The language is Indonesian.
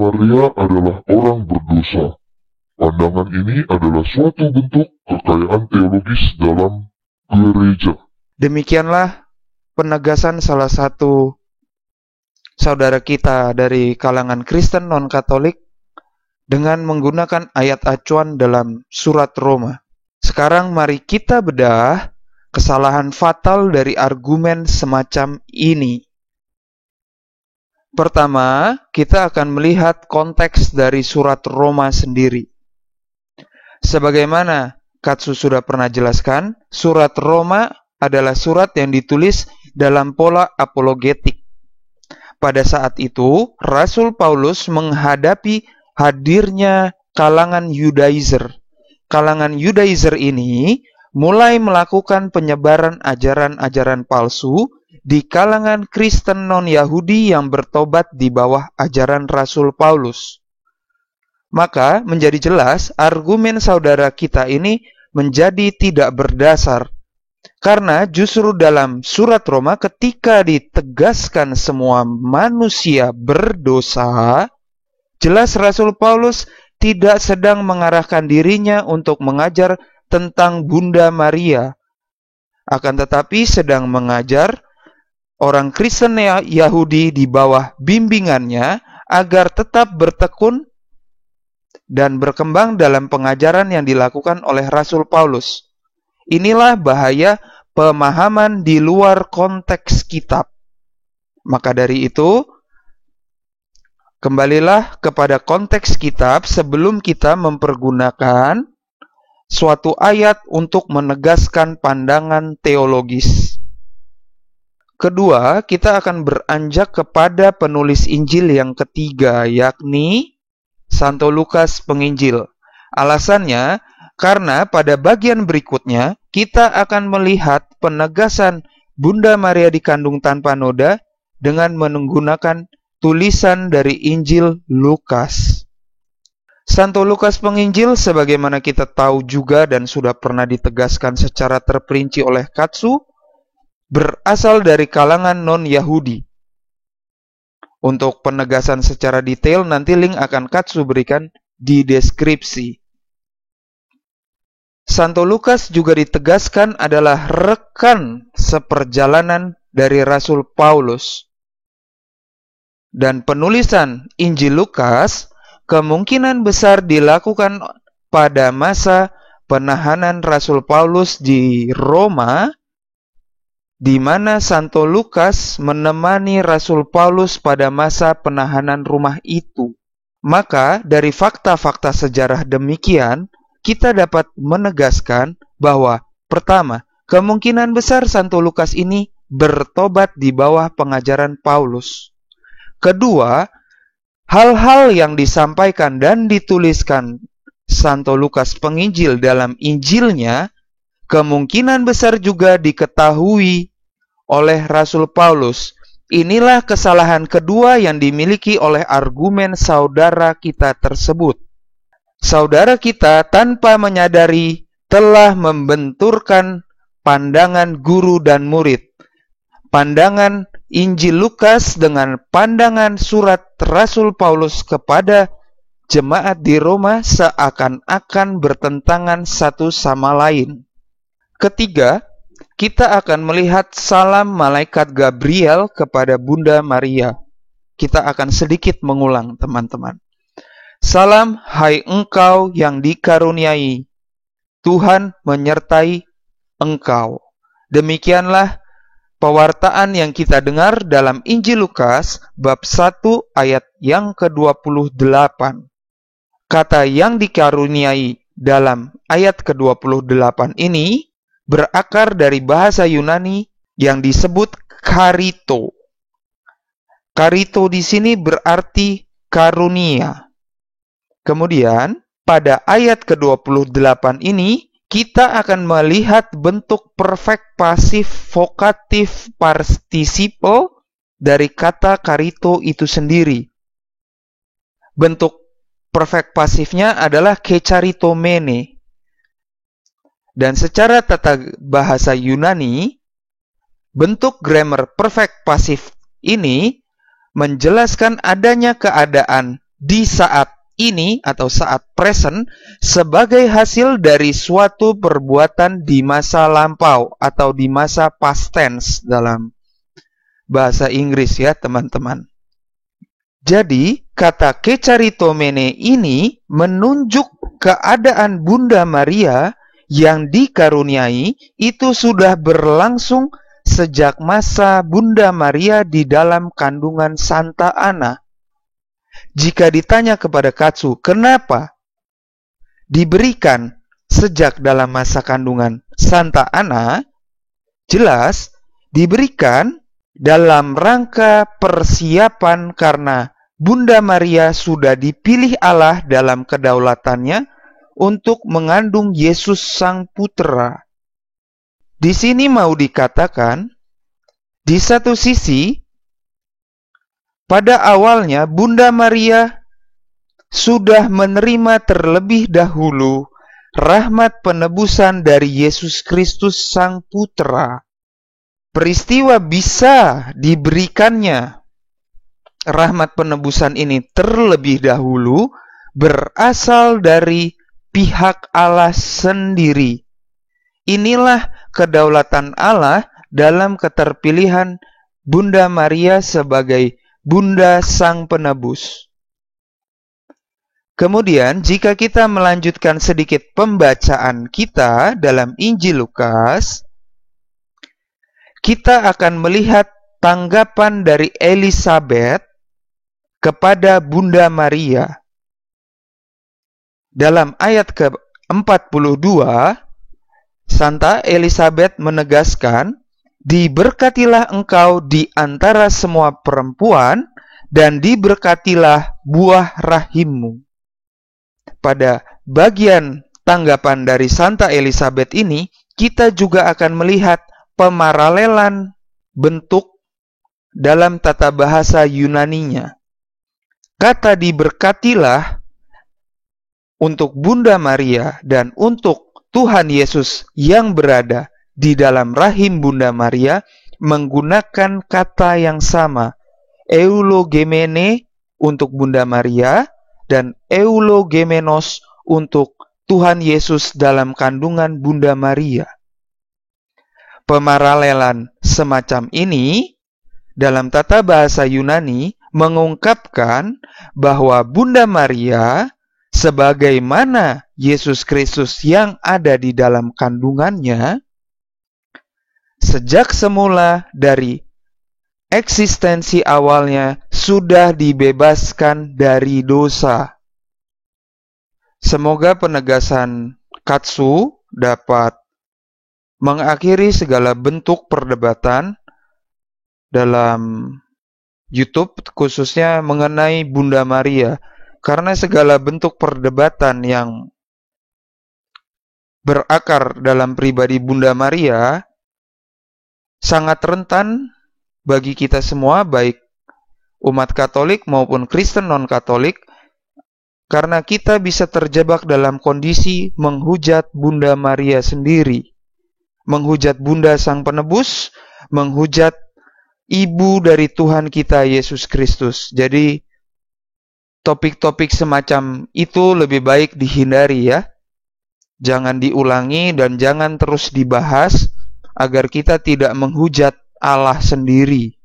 Maria adalah orang berdosa. Pandangan ini adalah suatu bentuk kekayaan teologis dalam gereja. Demikianlah penegasan salah satu saudara kita dari kalangan Kristen non-Katolik dengan menggunakan ayat acuan dalam surat Roma. Sekarang mari kita bedah kesalahan fatal dari argumen semacam ini. Pertama, kita akan melihat konteks dari surat Roma sendiri. Sebagaimana Katsu sudah pernah jelaskan, surat Roma adalah surat yang ditulis dalam pola apologetik. Pada saat itu, Rasul Paulus menghadapi hadirnya kalangan Yudaizer. Kalangan Yudaizer ini mulai melakukan penyebaran ajaran-ajaran palsu di kalangan Kristen non-Yahudi yang bertobat di bawah ajaran Rasul Paulus. Maka menjadi jelas argumen saudara kita ini menjadi tidak berdasar. Karena justru dalam surat Roma ketika ditegaskan semua manusia berdosa, jelas Rasul Paulus tidak sedang mengarahkan dirinya untuk mengajar tentang Bunda Maria. Akan tetapi sedang mengajar orang Kristen Yahudi di bawah bimbingannya agar tetap bertekun dan berkembang dalam pengajaran yang dilakukan oleh Rasul Paulus. Inilah bahaya pemahaman di luar konteks kitab. Maka dari itu, kembalilah kepada konteks kitab sebelum kita mempergunakan suatu ayat untuk menegaskan pandangan teologis. Kedua, kita akan beranjak kepada penulis Injil yang ketiga, yakni Santo Lukas Penginjil. Alasannya, karena pada bagian berikutnya, kita akan melihat penegasan Bunda Maria dikandung tanpa noda dengan menggunakan tulisan dari Injil Lukas. Santo Lukas Penginjil, sebagaimana kita tahu juga dan sudah pernah ditegaskan secara terperinci oleh Katsu, berasal dari kalangan non-Yahudi. Untuk penegasan secara detail, nanti link akan Katsu berikan di deskripsi. Santo Lukas juga ditegaskan adalah rekan seperjalanan dari Rasul Paulus. Dan penulisan Injil Lukas kemungkinan besar dilakukan pada masa penahanan Rasul Paulus di Roma, di mana Santo Lukas menemani Rasul Paulus pada masa penahanan rumah itu. Maka dari fakta-fakta sejarah demikian, kita dapat menegaskan bahwa pertama, kemungkinan besar Santo Lukas ini bertobat di bawah pengajaran Paulus. Kedua, hal-hal yang disampaikan dan dituliskan Santo Lukas Penginjil dalam Injilnya kemungkinan besar juga diketahui oleh Rasul Paulus. Inilah kesalahan kedua yang dimiliki oleh argumen saudara kita tersebut. Saudara kita tanpa menyadari telah membenturkan pandangan guru dan murid. Pandangan Injil Lukas dengan pandangan surat Rasul Paulus kepada jemaat di Roma seakan-akan bertentangan satu sama lain. Ketiga, kita akan melihat salam malaikat Gabriel kepada Bunda Maria. Kita akan sedikit mengulang, teman-teman. Salam, hai engkau yang dikaruniai, Tuhan menyertai engkau. Demikianlah pewartaan yang kita dengar dalam Injil Lukas, bab 1 ayat yang ke-28. Kata yang dikaruniai dalam ayat ke-28 ini berakar dari bahasa Yunani yang disebut karito. Karito di sini berarti karunia. Kemudian, pada ayat ke-28 ini, kita akan melihat bentuk perfect pasif vokatif participle dari kata karito itu sendiri. Bentuk perfect pasifnya adalah kecharitomene. Dan secara tata bahasa Yunani, bentuk grammar perfect pasif ini menjelaskan adanya keadaan di saat ini atau saat present sebagai hasil dari suatu perbuatan di masa lampau atau di masa past tense dalam bahasa Inggris ya teman-teman. Jadi kata kecharitomene ini menunjuk keadaan Bunda Maria yang dikaruniai itu sudah berlangsung sejak masa Bunda Maria di dalam kandungan Santa Ana. Jika ditanya kepada Katsu, kenapa diberikan sejak dalam masa kandungan Santa Ana? Jelas diberikan dalam rangka persiapan karena Bunda Maria sudah dipilih Allah dalam kedaulatannya untuk mengandung Yesus Sang Putra. Di sini mau dikatakan, di satu sisi, pada awalnya Bunda Maria sudah menerima terlebih dahulu rahmat penebusan dari Yesus Kristus Sang Putra. Peristiwa bisa diberikannya rahmat penebusan ini terlebih dahulu berasal dari pihak Allah sendiri. Inilah kedaulatan Allah dalam keterpilihan Bunda Maria sebagai Bunda Sang Penebus. Kemudian, jika kita melanjutkan sedikit pembacaan kita dalam Injil Lukas, kita akan melihat tanggapan dari Elisabet kepada Bunda Maria. Dalam ayat ke-42, Santa Elisabet menegaskan, diberkatilah engkau di antara semua perempuan, dan diberkatilah buah rahimmu. Pada bagian tanggapan dari Santa Elisabet ini, kita juga akan melihat pemaralelan bentuk dalam tata bahasa Yunaninya. Kata diberkatilah untuk Bunda Maria dan untuk Tuhan Yesus yang berada di dalam rahim Bunda Maria menggunakan kata yang sama, eulogemene untuk Bunda Maria dan eulogemenos untuk Tuhan Yesus dalam kandungan Bunda Maria. Pemaralelan semacam ini dalam tata bahasa Yunani mengungkapkan bahwa Bunda Maria sebagaimana Yesus Kristus yang ada di dalam kandungannya sejak semula dari eksistensi awalnya sudah dibebaskan dari dosa. Semoga penegasan Katsu dapat mengakhiri segala bentuk perdebatan dalam YouTube, khususnya mengenai Bunda Maria. Karena segala bentuk perdebatan yang berakar dalam pribadi Bunda Maria sangat rentan bagi kita semua, baik umat Katolik maupun Kristen non-Katolik, karena kita bisa terjebak dalam kondisi menghujat Bunda Maria sendiri, menghujat Bunda Sang Penebus, menghujat Ibu dari Tuhan kita Yesus Kristus. Jadi topik-topik semacam itu lebih baik dihindari ya. Jangan diulangi dan jangan terus dibahas agar kita tidak menghujat Allah sendiri.